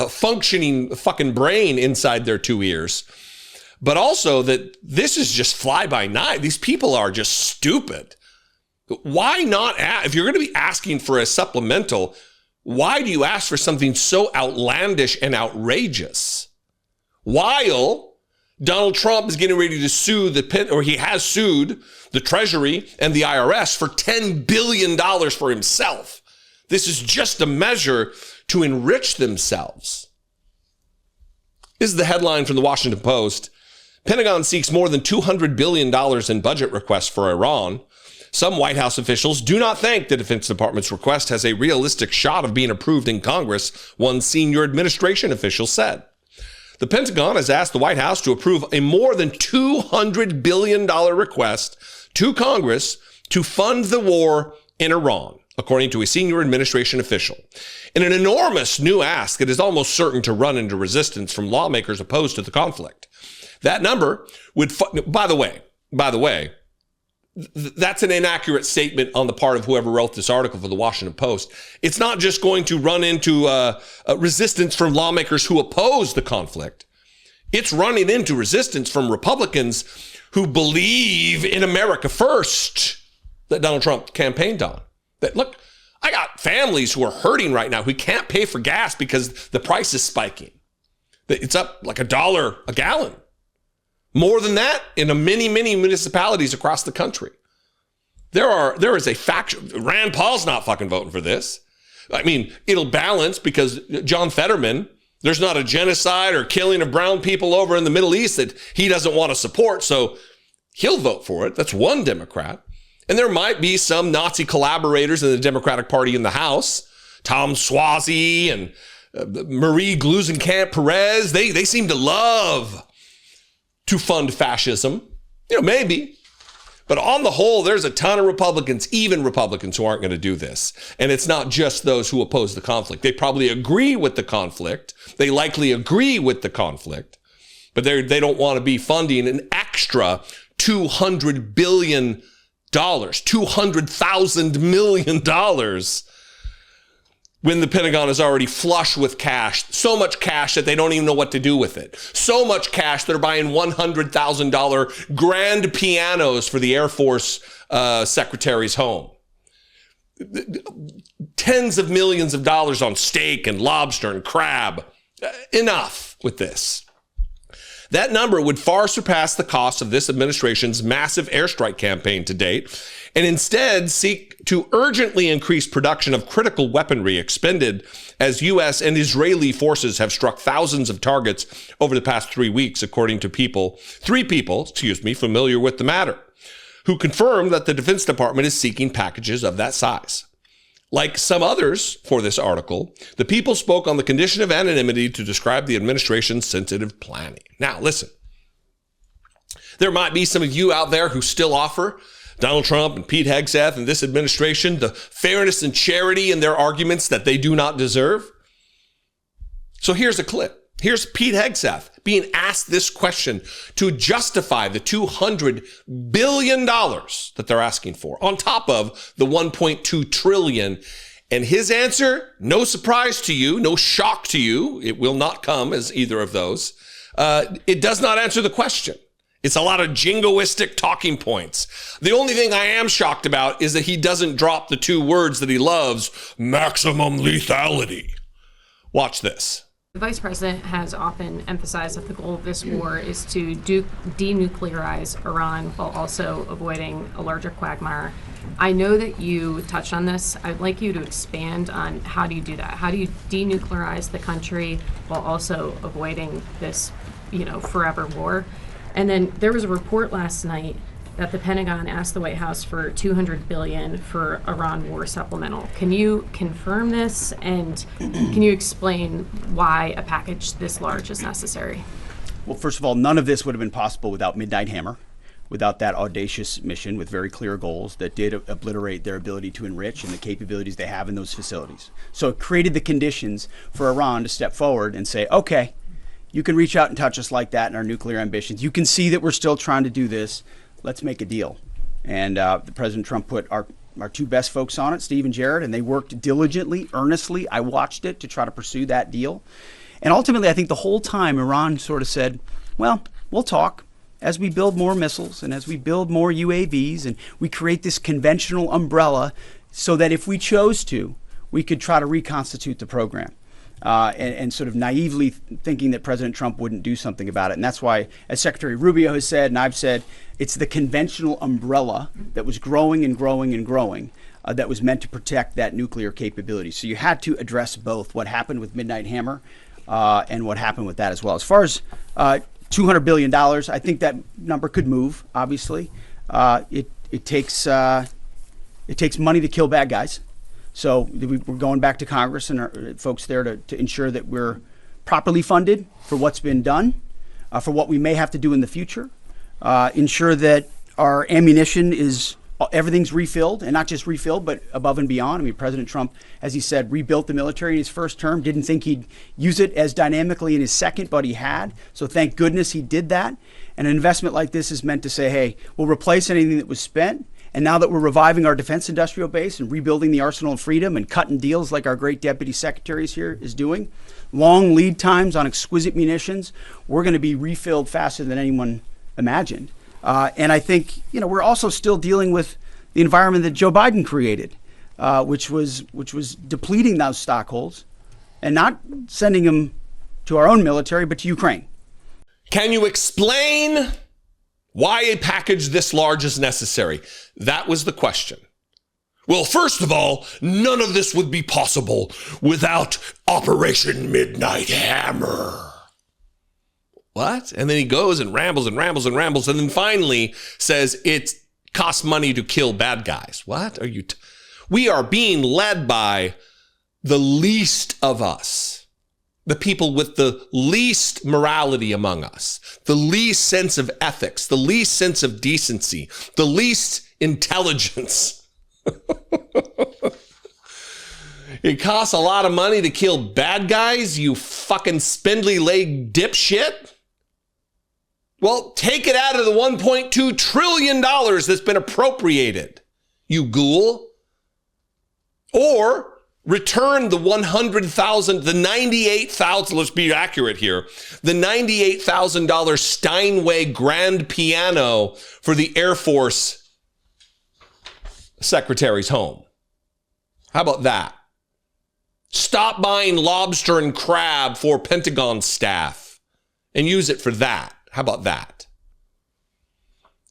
functioning fucking brain inside their two ears, but also that this is just fly by night. These people are just stupid. Why not if you're going to be asking for a supplemental, why do you ask for something so outlandish and outrageous? While Donald Trump is getting ready to sue he has sued the Treasury and the IRS for $10 billion for himself. This is just a measure to enrich themselves. This is the headline from the Washington Post. Pentagon seeks more than $200 billion in budget requests for Iran. Some White House officials do not think the Defense Department's request has a realistic shot of being approved in Congress, one senior administration official said. The Pentagon has asked the White House to approve a more than $200 billion request to Congress to fund the war in Iran, according to a senior administration official. In an enormous new ask, it is almost certain to run into resistance from lawmakers opposed to the conflict. That number would, by the way, that's an inaccurate statement on the part of whoever wrote this article for the Washington Post. It's not just going to run into resistance from lawmakers who oppose the conflict. It's running into resistance from Republicans who believe in America first that Donald Trump campaigned on. That, look, I got families who are hurting right now who can't pay for gas because the price is spiking. It's up like $1 a gallon. More than that in many municipalities across the country. There is a faction. Rand Paul's not fucking voting for this. I mean, it'll balance because John Fetterman, there's not a genocide or killing of brown people over in the Middle East that he doesn't want to support, so he'll vote for it. That's one Democrat. And there might be some Nazi collaborators in the Democratic Party in the House, Tom Suozzi and Marie Gluesenkamp Perez. They seem to love to fund fascism, maybe. But on the whole, there's a ton of Republicans, even Republicans, who aren't going to do this. And it's not just those who oppose the conflict. They probably agree with the conflict. They likely agree with the conflict, but they don't want to be funding an extra $200 billion, $200,000 million, when the Pentagon is already flush with cash, so much cash that they don't even know what to do with it. So much cash, they're buying $100,000 grand pianos for the Air Force secretary's home. Tens of millions of dollars on steak and lobster and crab. Enough with this. That number would far surpass the cost of this administration's massive airstrike campaign to date, and instead seek to urgently increase production of critical weaponry expended as U.S. and Israeli forces have struck thousands of targets over the past 3 weeks, according to three people familiar with the matter, who confirmed that the Defense Department is seeking packages of that size. Like some others for this article, the people spoke on the condition of anonymity to describe the administration's sensitive planning. Now, listen, there might be some of you out there who still offer Donald Trump and Pete Hegseth and this administration the fairness and charity in their arguments that they do not deserve. So here's a clip. Here's Pete Hegseth being asked this question to justify the $200 billion that they're asking for, on top of the $1.2 trillion. And his answer, no surprise to you, no shock to you, it will not come as either of those. It does not answer the question. It's a lot of jingoistic talking points. The only thing I am shocked about is that he doesn't drop the two words that he loves, maximum lethality. Watch this. The Vice President has often emphasized that the goal of this war is to denuclearize Iran while also avoiding a larger quagmire. I know that you touched on this. I'd like you to expand on how do you do that? How do you denuclearize the country while also avoiding this, forever war? And then there was a report last night that the Pentagon asked the White House for $200 billion for Iran war supplemental. Can you confirm this, and can you explain why a package this large is necessary? Well, first of all, none of this would have been possible without Midnight Hammer, without that audacious mission with very clear goals that did obliterate their ability to enrich and the capabilities they have in those facilities. So it created the conditions for Iran to step forward and say, okay, you can reach out and touch us like that in our nuclear ambitions. You can see that we're still trying to do this. let's make a deal. And President Trump put our two best folks on it, Steve and Jared, and they worked diligently, earnestly. I watched it to try to pursue that deal. And ultimately, I think the whole time Iran sort of said, well, we'll talk as we build more missiles and as we build more UAVs and we create this conventional umbrella so that if we chose to, we could try to reconstitute the program. And sort of naively thinking that President Trump wouldn't do something about it. And that's why, as Secretary Rubio has said, and I've said, it's the conventional umbrella that was growing and growing and growing that was meant to protect that nuclear capability. So you had to address both what happened with Midnight Hammer and what happened with that as well. As far as $200 billion, I think that number could move, obviously. It takes money to kill bad guys. So we're going back to Congress and our folks there to ensure that we're properly funded for what's been done, for what we may have to do in the future, ensure that our ammunition everything's refilled, and not just refilled, but above and beyond. I mean, President Trump, as he said, rebuilt the military in his first term, didn't think he'd use it as dynamically in his second, but he had. So thank goodness he did that. And an investment like this is meant to say, hey, we'll replace anything that was spent. And now that we're reviving our defense industrial base and rebuilding the arsenal of freedom and cutting deals like our great deputy secretaries here is doing, long lead times on exquisite munitions, we're going to be refilled faster than anyone imagined. And I think, we're also still dealing with the environment that Joe Biden created, which was depleting those stockholds and not sending them to our own military, but to Ukraine. Can you explain why a package this large is necessary? That was the question. Well, first of all, none of this would be possible without Operation Midnight Hammer. What? And then he goes and rambles and rambles and rambles and then finally says it costs money to kill bad guys. What are you? We are being led by the least of us. The people with the least morality among us, the least sense of ethics, the least sense of decency, the least intelligence. It costs a lot of money to kill bad guys, you fucking spindly-legged dipshit. Well, take it out of the $1.2 trillion that's been appropriated, you ghoul. Or return the 100,000, the 98,000, let's be accurate here, the $98,000 Steinway grand piano for the Air Force Secretary's home. How about that? Stop buying lobster and crab for Pentagon staff and use it for that. How about that?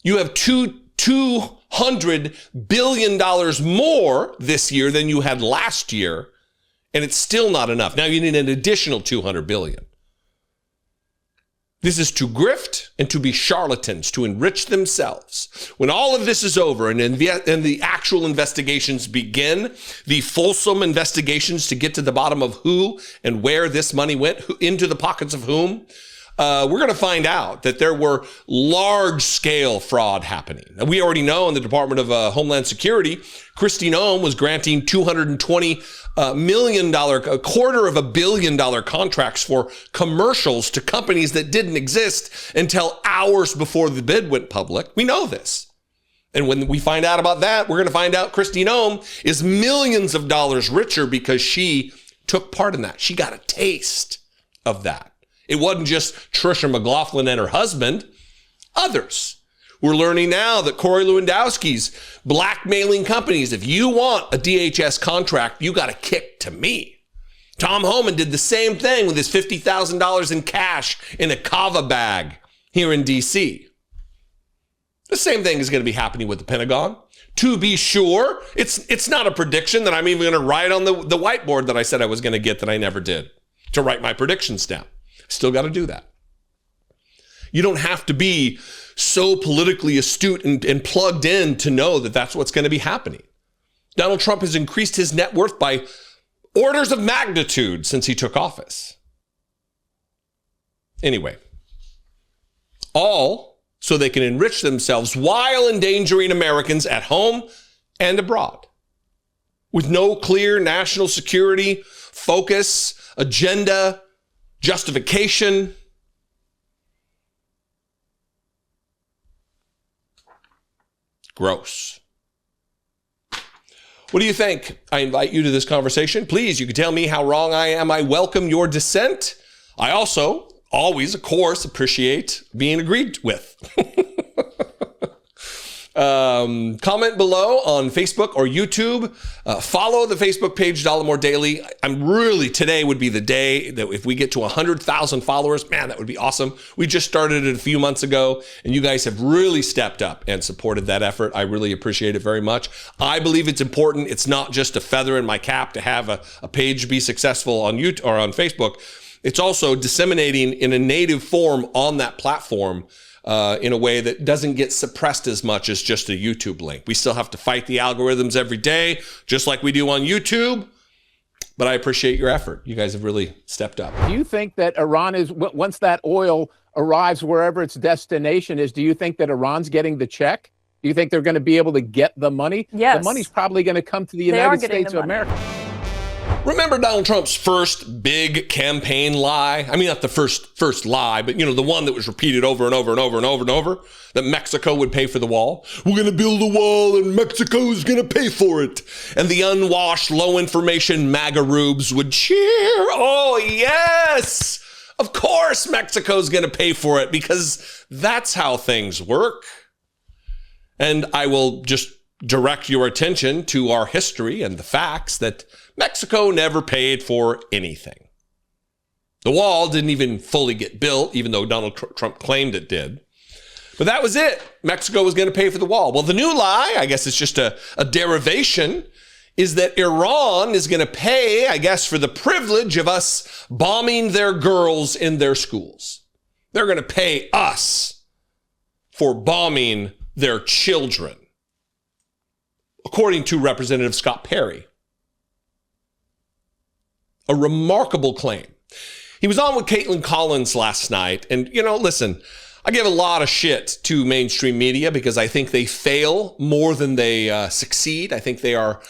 You have $200 billion more this year than you had last year, and it's still not enough. Now you need an additional $200 billion. This is to grift and to be charlatans, to enrich themselves. When all of this is over and the actual investigations begin, the fulsome investigations to get to the bottom of who and where this money went, into the pockets of whom, we're going to find out that there were large-scale fraud happening. Now, we already know in the Department of Homeland Security, Kristi Noem was granting $220 million, $250 million contracts for commercials to companies that didn't exist until hours before the bid went public. We know this. And when we find out about that, we're going to find out Kristi Noem is millions of dollars richer because she took part in that. She got a taste of that. It wasn't just Tricia McLaughlin and her husband. Others. We're learning now that Corey Lewandowski's blackmailing companies. If you want a DHS contract, you got to kick to me. Tom Homan did the same thing with his $50,000 in cash in a kava bag here in D.C. The same thing is going to be happening with the Pentagon. To be sure, it's not a prediction that I'm even going to write on the whiteboard that I said I was going to get that I never did, to write my predictions down. Still got to do that. You don't have to be so politically astute and plugged in to know that that's what's going to be happening. Donald Trump has increased his net worth by orders of magnitude since he took office. Anyway, all so they can enrich themselves while endangering Americans at home and abroad. With no clear national security, focus, agenda, justification. Gross. What do you think? I invite you to this conversation. Please, you can tell me how wrong I am. I welcome your dissent. I also always, of course, appreciate being agreed with. Comment below on Facebook or YouTube. Follow the Facebook page, Dollemore Daily. Today would be the day that if we get to 100,000 followers, man, that would be awesome. We just started it a few months ago, and you guys have really stepped up and supported that effort. I really appreciate it very much. I believe it's important. It's not just a feather in my cap to have a page be successful on YouTube or on Facebook. It's also disseminating in a native form on that platform in a way that doesn't get suppressed as much as just a YouTube link. We still have to fight the algorithms every day, just like we do on YouTube. But I appreciate your effort. You guys have really stepped up. Do you think that Iran is, once that oil arrives wherever its destination is, do you think that Iran's getting the check? Do you think they're going to be able to get the money? Yes. The money's probably going to come to the United States of America. Remember Donald Trump's first big campaign lie? I mean, not the first lie, but the one that was repeated over and over and over and over and over, that Mexico would pay for the wall. We're going to build a wall and Mexico's going to pay for it. And the unwashed, low information MAGA rubes would cheer. Oh, yes. Of course Mexico's going to pay for it because that's how things work. And I will just direct your attention to our history and the facts that Mexico never paid for anything. The wall didn't even fully get built, even though Donald Trump claimed it did. But that was it. Mexico was going to pay for the wall. Well, the new lie, I guess it's just a derivation, is that Iran is going to pay, I guess, for the privilege of us bombing their girls in their schools. They're going to pay us for bombing their children, according to Representative Scott Perry. A remarkable claim. He was on with Caitlin Collins last night. And, listen, I give a lot of shit to mainstream media because I think they fail more than they succeed. I think they are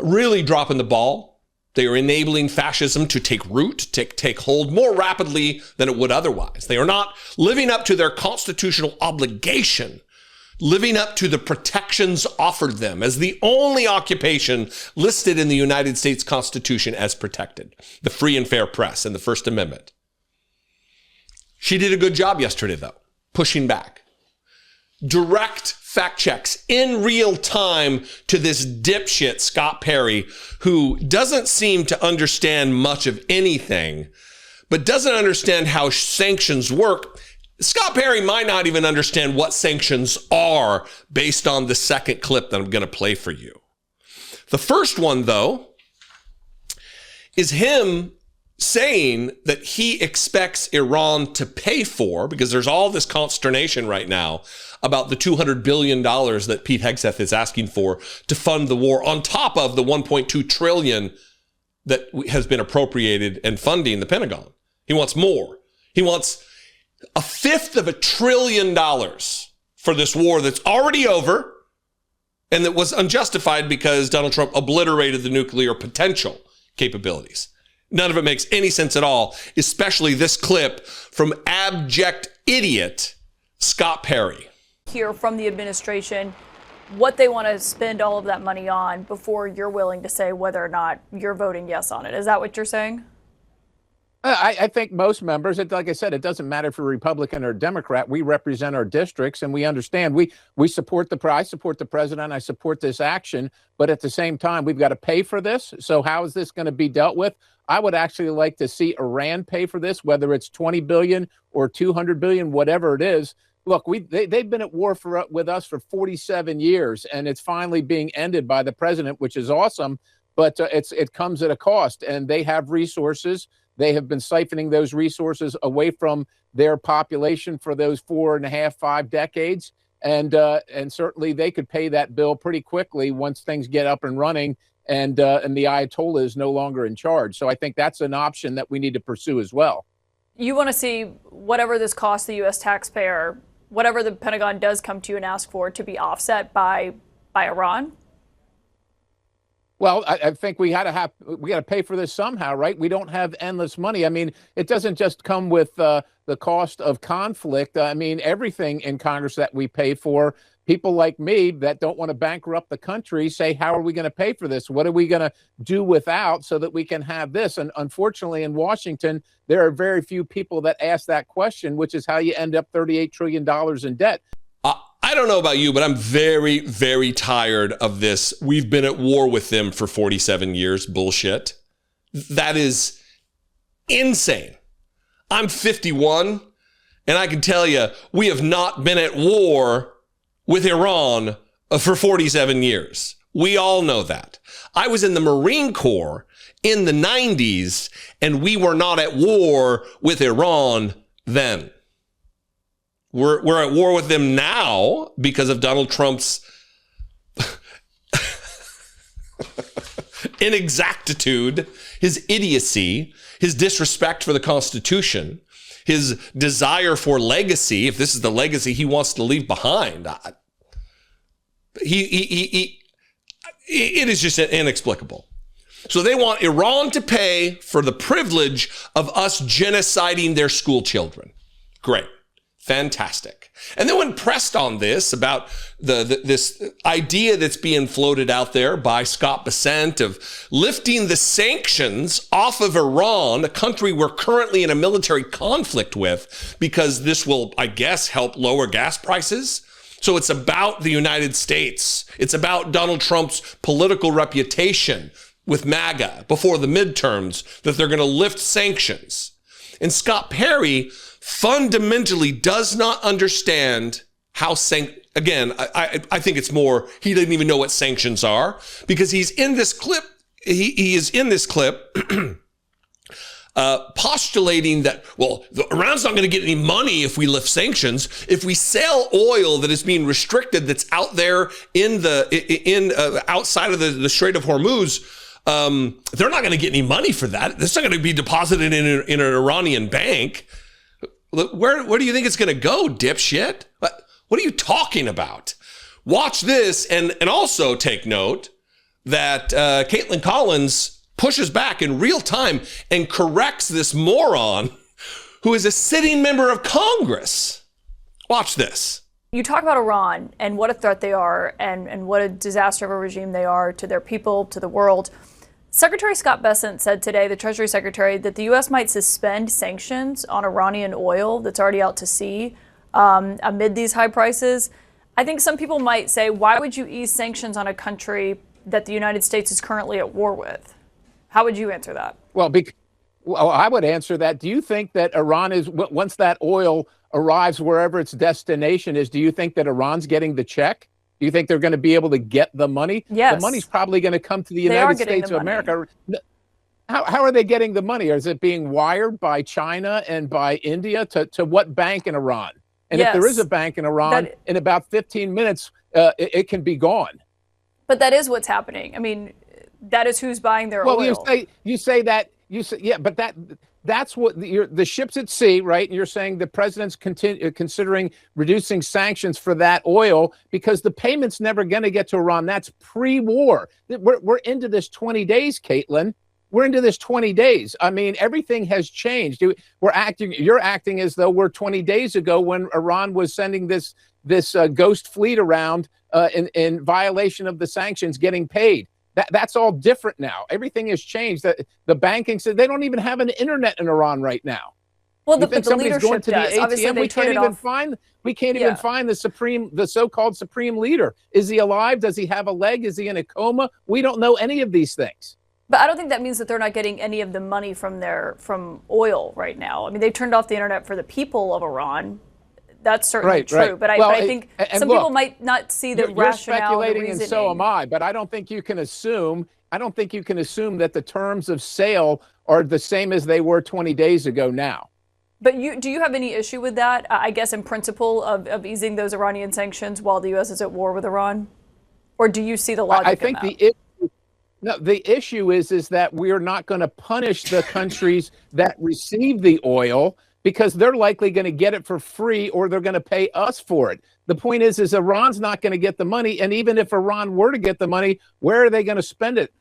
really dropping the ball. They are enabling fascism to take root, take hold more rapidly than it would otherwise. They are not living up to their constitutional obligation, living up to the protections offered them as the only occupation listed in the United States Constitution as protected, the free and fair press and the First Amendment. She did a good job yesterday, though, pushing back. Direct fact checks in real time to this dipshit, Scott Perry, who doesn't seem to understand much of anything, but doesn't understand how sanctions work. Scott Perry might not even understand what sanctions are based on the second clip that I'm going to play for you. The first one, though, is him saying that he expects Iran to pay for, because there's all this consternation right now about the $200 billion that Pete Hegseth is asking for to fund the war on top of the $1.2 trillion that has been appropriated and funding the Pentagon. He wants more. He wants $500 billion for this war that's already over and that was unjustified because Donald Trump obliterated the nuclear potential capabilities. None of it makes any sense at all, especially this clip from abject idiot Scott Perry. Hear from the administration what they want to spend all of that money on before you're willing to say whether or not you're voting yes on it. Is that what you're saying? I think most members, like I said, it doesn't matter if you're Republican or Democrat. We represent our districts and we understand. We support I support the president. I support this action. But at the same time, we've got to pay for this. So how is this going to be dealt with? I would actually like to see Iran pay for this, whether it's $20 billion or $200 billion, whatever it is. Look, they've been at war with us for 47 years, and it's finally being ended by the president, which is awesome. But it comes at a cost, and they have resources. They have been siphoning those resources away from their population for those 4.5, 5 decades. And certainly they could pay that bill pretty quickly once things get up and running and the Ayatollah is no longer in charge. So I think that's an option that we need to pursue as well. You want to see whatever this costs the U.S. taxpayer, whatever the Pentagon does come to you and ask for, to be offset by Iran? Well, I think we got to pay for this somehow, right? We don't have endless money. I mean, it doesn't just come with the cost of conflict. I mean, everything in Congress that we pay for people like me that don't want to bankrupt the country say, how are we going to pay for this? What are we going to do without so that we can have this? And unfortunately, in Washington, there are very few people that ask that question, which is how you end up $38 trillion in debt. I don't know about you, but I'm very, very tired of this. We've been at war with them for 47 years. Bullshit. That is insane. I'm 51, and I can tell you, we have not been at war with Iran for 47 years. We all know that. I was in the Marine Corps in the 90s, and we were not at war with Iran then. We're at war with them now because of Donald Trump's inexactitude, his idiocy, his disrespect for the Constitution, his desire for legacy, if this is the legacy he wants to leave behind. It is just inexplicable. So they want Iran to pay for the privilege of us genociding their school children. Great. Fantastic. And then when pressed on this about this idea that's being floated out there by Scott Bessent of lifting the sanctions off of Iran, a country we're currently in a military conflict with, because this will, I guess, help lower gas prices. So it's about the United States. It's about Donald Trump's political reputation with MAGA before the midterms that they're going to lift sanctions. And Scott Perry fundamentally does not understand how again, I think it's more, he doesn't even know what sanctions are, because he's in this clip, he is in this clip postulating that, well, Iran's not going to get any money if we lift sanctions. If we sell oil that is being restricted, that's out there in outside of the Strait of Hormuz, they're not going to get any money for that. It's not going to be deposited in an Iranian bank. Where do you think it's going to go, dipshit? What are you talking about? Watch this, and also take note that Caitlin Collins pushes back in real time and corrects this moron who is a sitting member of Congress. Watch this. You talk about Iran and what a threat they are and what a disaster of a regime they are to their people, to the world. Secretary Scott Bessent said today, the Treasury Secretary, that the U.S. might suspend sanctions on Iranian oil that's already out to sea amid these high prices. I think some people might say, why would you ease sanctions on a country that the United States is currently at war with? How would you answer that? Well, I would answer that. Do you think that Iran is, once that oil arrives wherever its destination is, do you think that Iran's getting the check? Do you think they're going to be able to get the money? Yes. The money's probably going to come to the United States of America. How are they getting the money? Is it being wired by China and by India to what bank in Iran? And if there is a bank in Iran, in about 15 minutes, it can be gone. But that is what's happening. I mean, that is who's buying their oil. Well, you say that, yeah, but that's what the ships at sea, right? And you're saying the president's considering reducing sanctions for that oil because the payment's never going to get to Iran. That's pre-war. We're into this 20 days, Caitlin. We're into this 20 days. I mean, everything has changed. You're acting as though we're 20 days ago when Iran was sending this ghost fleet around in violation of the sanctions, getting paid. That's all different now. Everything has changed. The banking said they don't even have an internet in Iran right now. Well, but the leadership does. Obviously, they turn it off. We can't even find the so-called supreme leader. Is he alive? Does he have a leg? Is he in a coma? We don't know any of these things. But I don't think that means that they're not getting any of the money from oil right now. I mean, they turned off the internet for the people of Iran. That's certainly true. Right. But I think some people might not see the rationale. You're speculating, and so am I. But I don't think you can assume. That the terms of sale are the same as they were 20 days ago now. But do you have any issue with that? I guess in principle of easing those Iranian sanctions while the U.S. is at war with Iran, or do you see the logic? I think the issue is that we are not going to punish the countries that receive the oil, because they're likely going to get it for free or they're going to pay us for it. The point is Iran's not going to get the money. And even if Iran were to get the money, where are they going to spend it?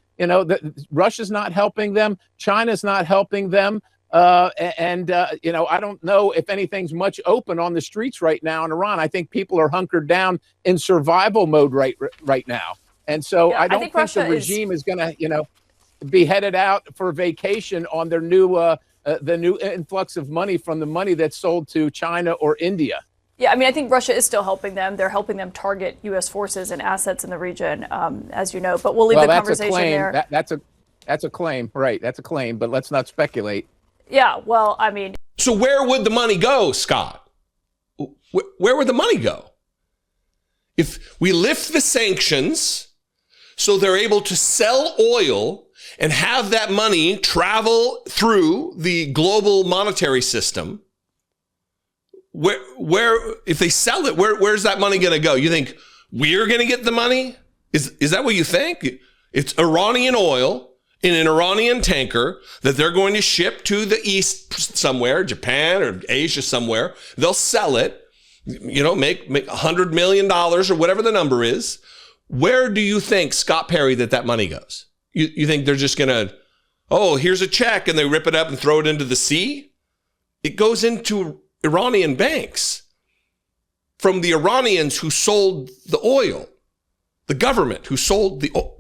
Russia's not helping them. China's not helping them. I don't know if anything's much open on the streets right now in Iran. I think people are hunkered down in survival mode right now. And so I don't think the regime is going to, be headed out for vacation on their the new influx of money from the money that's sold to China or India. Yeah, I mean, I think Russia is still helping them. They're helping them target U.S. forces and assets in the region, as you know. But we'll leave the conversation there. That's a claim, right? That's a claim, but let's not speculate. Yeah, well, I mean. So where would the money go, Scott? Where would the money go? If we lift the sanctions so they're able to sell oil and have that money travel through the global monetary system, where if they sell it, where's that money going to go? You think we're going to get the money? Is that what you think? It's Iranian oil in an Iranian tanker that they're going to ship to the East somewhere, Japan or Asia somewhere. They'll sell it, make $100 million or whatever the number is. Where do you think, Scott Perry, that money goes? You think they're just going to, here's a check, and they rip it up and throw it into the sea? It goes into Iranian banks from the Iranians who sold the oil, the government who sold the oil.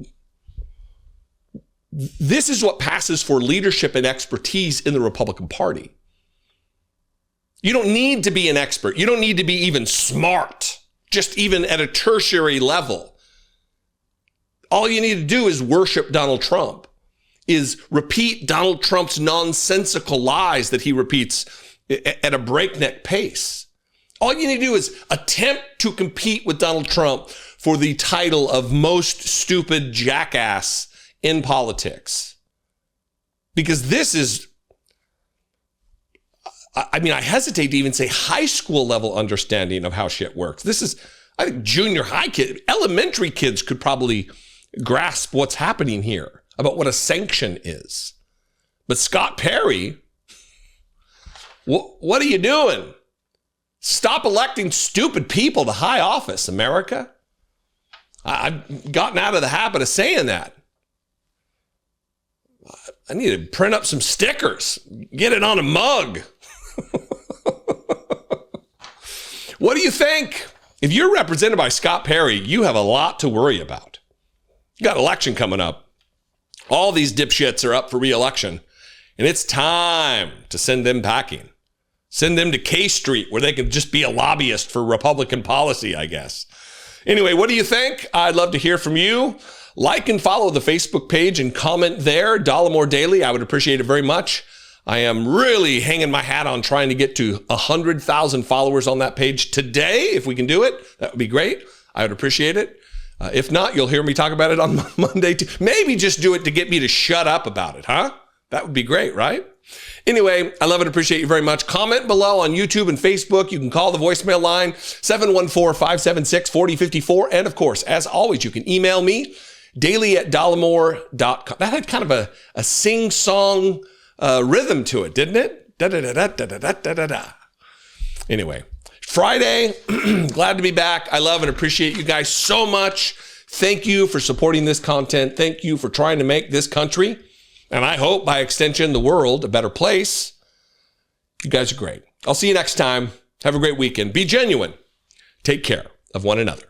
This is what passes for leadership and expertise in the Republican Party. You don't need to be an expert. You don't need to be even smart, just even at a tertiary level. All you need to do is worship Donald Trump, is repeat Donald Trump's nonsensical lies that he repeats at a breakneck pace. All you need to do is attempt to compete with Donald Trump for the title of most stupid jackass in politics. Because this is, I hesitate to even say high school level understanding of how shit works. This is, I think junior high kids, elementary kids could probably grasp what's happening here about what a sanction is. But Scott Perry, what are you doing? Stop electing stupid people to high office, America. I've gotten out of the habit of saying that. I need to print up some stickers, get it on a mug. What do you think? If you're represented by Scott Perry, you have a lot to worry about. You got election coming up. All these dipshits are up for re-election, and it's time to send them packing. Send them to K Street where they can just be a lobbyist for Republican policy, I guess. Anyway, what do you think? I'd love to hear from you. Like and follow the Facebook page and comment there, Dollemore Daily. I would appreciate it very much. I am really hanging my hat on trying to get to 100,000 followers on that page today. If we can do it, that would be great. I would appreciate it. If not, you'll hear me talk about it on Monday too. Maybe just do it to get me to shut up about it, huh? That would be great, right? Anyway, I love and appreciate you very much. Comment below on YouTube and Facebook. You can call the voicemail line, 714-576-4054. And of course, as always, you can email me, daily@dollemore.com. That had kind of a sing-song rhythm to it, didn't it? Da-da-da-da-da-da-da-da-da. Anyway, Friday, glad to be back. I love and appreciate you guys so much. Thank you for supporting this content. Thank you for trying to make this country, and I hope by extension the world, a better place. You guys are great. I'll see you next time. Have a great weekend. Be genuine. Take care of one another.